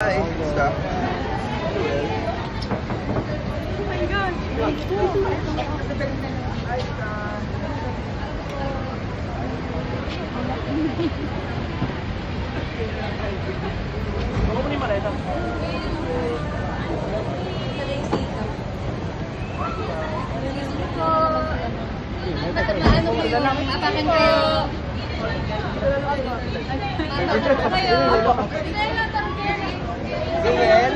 Hi, stuff. Oh my gosh. Atakin kayo. Gael?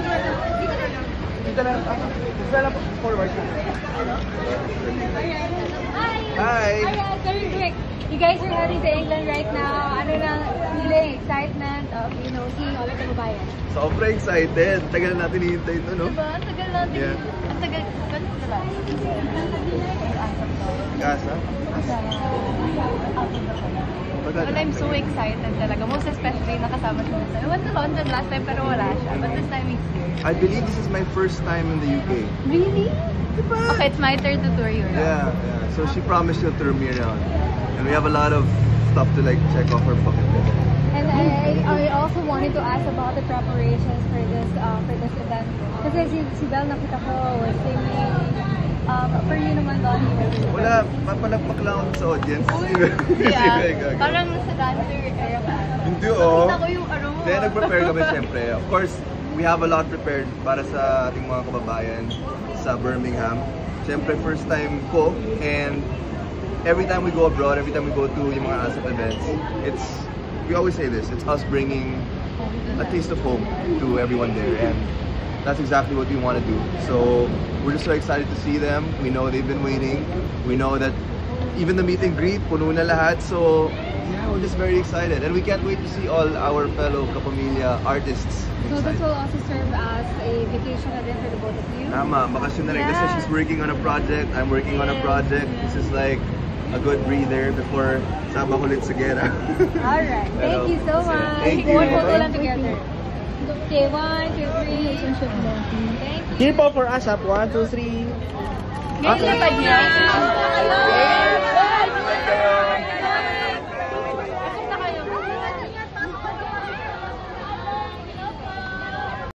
Dito lang. Dito lang forward. Hi! Very quick. You guys are heading to England right now. Ano lang, feeling, excitement of, seeing all of the kababayan? Sobra excited. Tagal natin hihintay ito, no? Diba? Ang tagal natin. Yeah. Ang tagal. Gano'n sila? Gasa? Well, I'm so excited talaga. Most especially nakasama siya sa. I went to London last time pero wala siya. But this time he's here. I believe this is my first time in the UK. Really? Okay, it's my turn to tour Europe. Yeah. So she promised she'll tour me around. And we have a lot of stuff to check off her bucket list. And I also wanted to ask about the preparations for this event. Kasi si Belle nakita ko was singing. For you naman ba? Wala, papalagpak lang ako sa audience. Yeah. Parang sa dancer era pa. Hindi, oh. Nakita ko yung ano. Then nag-prepare kami siyempre. Of course, we have a lot prepared para sa ating mga kababayan sa Birmingham. Siyempre, first time ko, and every time we go abroad, every time we go to yung mga ASAP events, we always say this, it's us bringing a taste of home to everyone there, and that's exactly what we want to do. So we're just so excited to see them. We know they've been waiting. We know that even the meet and greet, puno na lahat. So yeah, we're just very excited, and we can't wait to see all our fellow Kapamilya artists. So this will also serve as a vacation event for the both of you? Tama, bakasyon na rin kasi she's working on a project, I'm working on a project. This is like a good breather before Sabah ulit sa gera. Alright, thank you so much. Thank you. One photo lang together. Okay, 1, 2, 3. Thank you. Here po for ASAP. 1, 2, 3. Ngayon na pa niya.